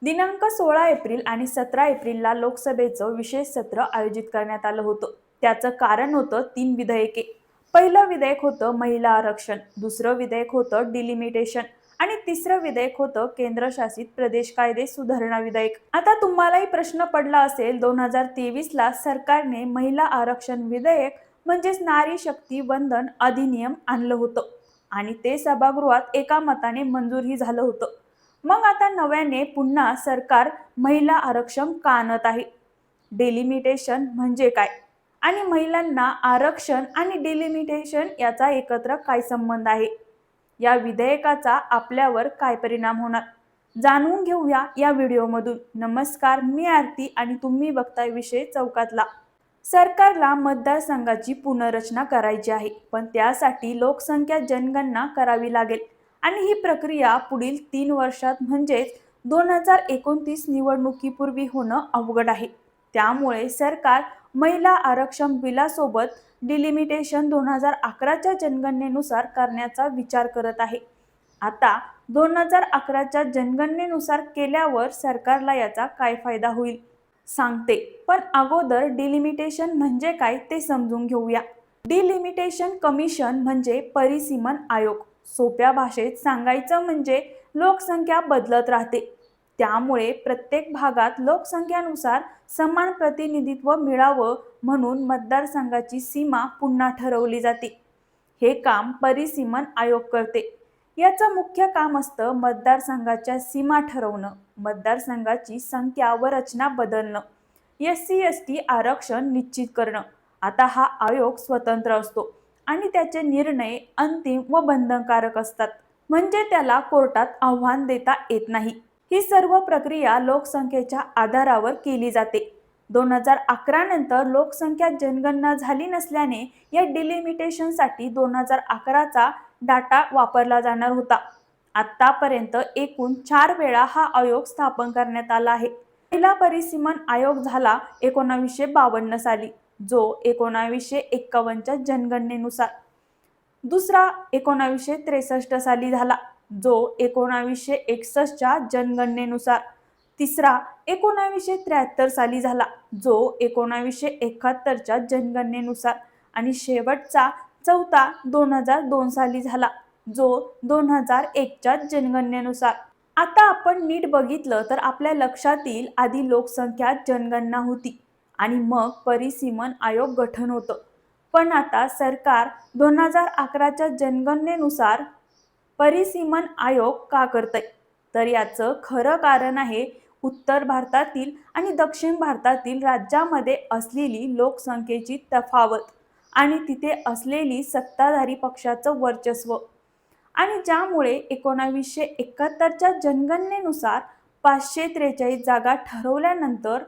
दिनांक 16 एप्रिल आणि 17 एप्रिलला लोकसभेचं विशेष सत्र आयोजित करण्यात आलं होतं. त्याचं कारण होतं 3 विधेयके. पहिलं विधेयक होतं महिला आरक्षण, दुसरं विधेयक होतं डिलिमिटेशन आणि तिसरं विधेयक होतं केंद्रशासित प्रदेश कायदे सुधारणा विधेयक. आता तुम्हालाही प्रश्न पडला असेल, 2023ला सरकारने महिला आरक्षण विधेयक म्हणजेच नारी शक्ती वंदन अधिनियम आणलं होतं आणि ते सभागृहात एका मताने मंजूरही झालं होतं. मग आता नव्याने पुन्हा सरकार महिला आरक्षण का आणत आहे? डिलिमिटेशन म्हणजे काय आणि महिलांना आरक्षण आणि डिलिमिटेशन याचा एकत्र काय संबंध आहे? या विधेयकाचा आपल्यावर काय परिणाम होणार, जाणून घेऊया या व्हिडिओमधून. नमस्कार, मी आरती आणि तुम्ही बघताय विषय चौकातला. सरकारला मतदारसंघाची पुनर्रचना करायची आहे, पण त्यासाठी लोकसंख्या जनगणना करावी लागेल आणि ही प्रक्रिया पुढील 3 वर्षात म्हणजेच 2029 निवडणुकीपूर्वी होणं अवघड आहे. त्यामुळे सरकार महिला आरक्षण बिलासोबत डिलिमिटेशन 2011च्या जनगणनेनुसार करण्याचा विचार करत आहे. आता 2011च्या जनगणनेनुसार केल्यावर सरकारला याचा काय फायदा होईल सांगते, पण अगोदर डिलिमिटेशन म्हणजे काय ते समजून घेऊया. डिलिमिटेशन कमिशन म्हणजे परिसीमन आयोग. सोप्या भाषेत सांगायचं म्हणजे लोकसंख्या बदलत राहते, त्यामुळे प्रत्येक भागात लोकसंख्येनुसार समान प्रतिनिधित्व मिळावं म्हणून मतदारसंघाची सीमा पुन्हा ठरवली जाते. हे काम परिसीमन आयोग करते. याचं मुख्य काम असतं मतदारसंघाच्या सीमा ठरवणं, मतदारसंघाची संख्या व रचना बदलणं, SC/ST आरक्षण निश्चित करणं. आता हा आयोग स्वतंत्र असतो आणि त्याचे निर्णय अंतिम व बंधनकारक असतात, म्हणजे त्याला कोर्टात आव्हान देता येत नाही. ही सर्व प्रक्रिया लोकसंख्येच्या आधारावर केली जाते. 2011 नंतर लोकसंख्या जनगणना झाली नसल्याने या डिलिमिटेशनसाठी 2011चा डाटा वापरला जाणार होता. आतापर्यंत एकूण 4 वेळा हा आयोग स्थापन करण्यात आला आहे. पहिला परिसीमन आयोग झाला 1952 साली, जो 1951च्या जनगणनेनुसार. दुसरा 1963 साली झाला, जो 1961च्या जनगणनेनुसार. तिसरा 1973 साली झाला, जो 1971च्या जनगणनेनुसार. आणि शेवटचा चौथा 2002 साली झाला, जो 2001च्या जनगणनेनुसार. आता आपण नीट बघितलं तर आपल्या लक्षात येईल, आधी लोकसंख्या जनगणना होती आणि मग परिसीमन आयोग गठन होतं. पण आता सरकार 2011च्या जनगणनेनुसार परिसीमन आयोग का करतंय? तर याचं खरं कारण आहे उत्तर भारतातील आणि दक्षिण भारतातील राज्यामध्ये असलेली लोकसंख्येची तफावत आणि तिथे असलेली सत्ताधारी पक्षाचं वर्चस्व. आणि ज्यामुळे 1971च्या जनगणनेनुसार 543 जागा ठरवल्यानंतर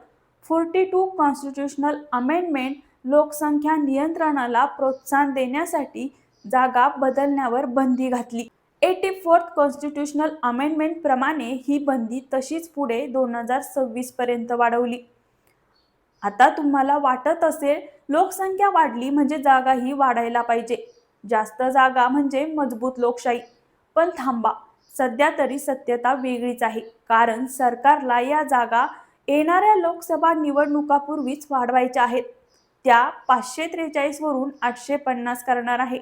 42 कॉन्स्टिट्यूशनल अमेंडमेंट लोकसंख्या नियंत्रणाला प्रोत्साहन देण्यासाठी जागा बदलण्यावर बंदी घातली. 84th कॉन्स्टिट्यूशनल अमेंडमेंट प्रमाणे ही बंदी तशीच पुढे 2026 पर्यंत वाढवली. आता तुम्हाला वाटत असेल, लोकसंख्या वाढली म्हणजे जागाही वाढायला पाहिजे, जास्त जागा म्हणजे मजबूत लोकशाही. पण थांबा, सध्या तरी सत्यता वेगळीच आहे, कारण सरकारला या जागा येणाऱ्या लोकसभा निवडणुकापूर्वीच वाढवायच्या आहेत. त्या 543 वरून 850 करणार आहे.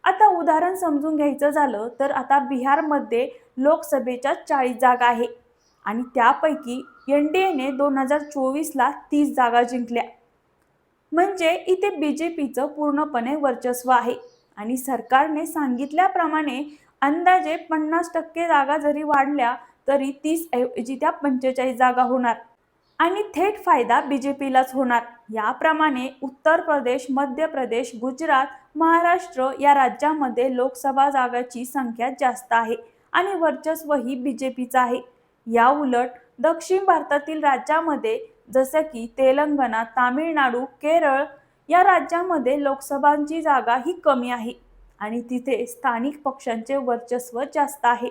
आता उदाहरण समजून घ्यायचं झालं तर आता बिहारमध्ये लोकसभेच्या 40 जागा आहे आणि त्यापैकी NDAने 2024ला 30 जागा जिंकल्या. म्हणजे इथे BJPचं पूर्णपणे वर्चस्व आहे आणि सरकारने सांगितल्याप्रमाणे अंदाजे 50% जागा जरी वाढल्या तरी 30 ऐवजी त्या 45 जागा होणार आणि थेट फायदा BJPलाच होणार. याप्रमाणे उत्तर प्रदेश, मध्य प्रदेश, गुजरात, महाराष्ट्र या राज्यामध्ये लोकसभा जागाची संख्या जास्त आहे आणि वर्चस्वही BJPचं आहे. या उलट दक्षिण भारतातील राज्यामध्ये जसं की तेलंगणा, तामिळनाडू, केरळ या राज्यामध्ये लोकसभांची जागा ही कमी आहे आणि तिथे स्थानिक पक्षांचे वर्चस्व जास्त आहे.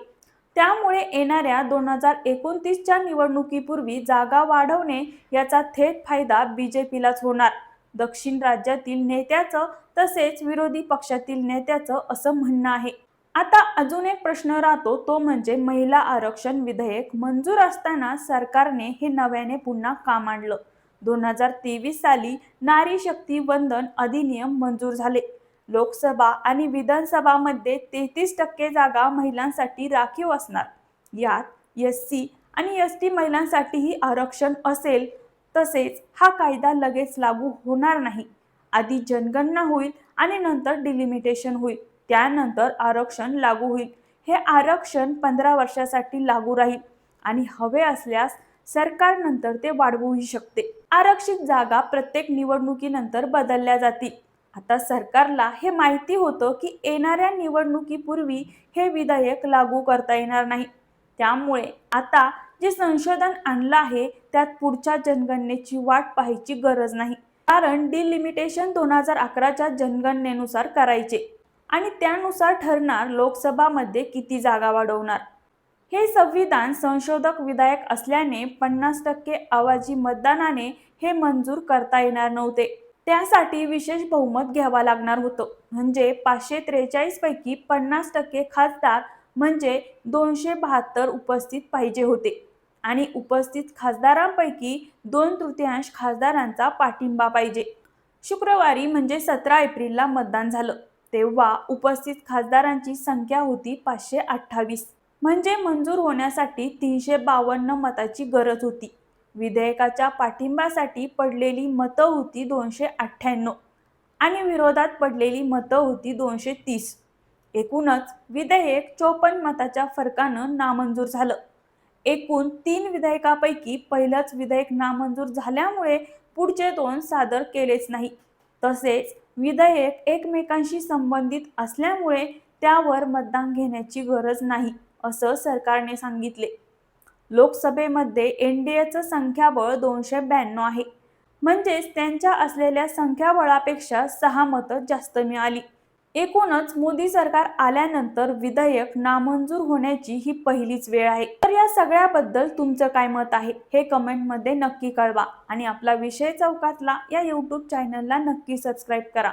त्यामुळे येणाऱ्या 2029च्या निवडणुकीपूर्वी जागा वाढवणे याचा थेट फायदा BJPलाच होणार. दक्षिण राज्यातील नेत्याचं तसेच विरोधी पक्षातील नेत्याचं असं म्हणणं आहे. आता अजून एक प्रश्न राहतो, तो म्हणजे महिला आरक्षण विधेयक मंजूर असताना सरकारने हे नव्याने पुन्हा का मांडलं? 2023 साली नारी शक्ती वंदन अधिनियम मंजूर झाले. लोकसभा आणि विधानसभामध्ये 33% जागा महिलांसाठी राखीव असणार. यात एससी आणि एसटी महिलांसाठीही आरक्षण असेल. तसेच हा कायदा लगेच लागू होणार नाही. आधी जनगणना होईल आणि नंतर डिलिमिटेशन होईल. त्यानंतर आरक्षण लागू होईल. हे आरक्षण 15 वर्षासाठी लागू राहील आणि हवे असल्यास सरकार नंतर ते वाढवूही शकते. आरक्षित जागा प्रत्येक निवडणुकीनंतर बदलल्या जातील. आता सरकारला हे माहिती होतं की येणाऱ्या निवडणुकीपूर्वी हे विधेयक लागू करता येणार नाही. त्यामुळे आता जे संशोधन आणलं आहे त्यात पुढच्या जनगणनेची वाट पाहायची गरज नाही. कारण डिलिमिटेशन 2011च्या जनगणनेनुसार करायचे आणि त्यानुसार ठरणार लोकसभामध्ये किती जागा वाढवणार. हे संविधान संशोधक विधायक असल्याने 50% आवाजी मतदानाने हे मंजूर करता येणार नव्हते. त्यासाठी विशेष बहुमत घ्यावा लागणार होतं. म्हणजे 543 पैकी 50% खासदार म्हणजे 272 उपस्थित पाहिजे होते आणि उपस्थित खासदारांपैकी 2/3 खासदारांचा पाठिंबा पाहिजे. शुक्रवारी म्हणजे 17 एप्रिलला मतदान झालं तेव्हा उपस्थित खासदारांची संख्या होती 528. म्हणजे मंजूर होण्यासाठी 352 मताची गरज होती. विधेयकाच्या पाठिंब्यासाठी पडलेली मतं होती 298 आणि विरोधात पडलेली मतं होती 230. एकूणच विधेयक 54 मताच्या फरकानं नामंजूर झालं. एकूण 3 विधेयकापैकी पहिलंच विधेयक नामंजूर झाल्यामुळे पुढचे 2 सादर केलेच नाही. तसेच विधेयक एकमेकांशी संबंधित असल्यामुळे त्यावर मतदान घेण्याची गरज नाही असं सरकारने सांगितले. लोकसभेमध्ये एनडीएचं संख्याबळ 292 आहे. म्हणजेच त्यांच्या असलेल्या संख्याबळापेक्षा 6 मतं जास्त मिळाली. एकूणच मोदी सरकार आल्यानंतर विधेयक नामंजूर होण्याची ही पहिलीच वेळ आहे. तर या सगळ्याबद्दल तुमचं काय मत आहे हे कमेंटमध्ये नक्की कळवा आणि आपला विषय चौकातला या यूट्यूब चॅनलला नक्की सबस्क्राईब करा.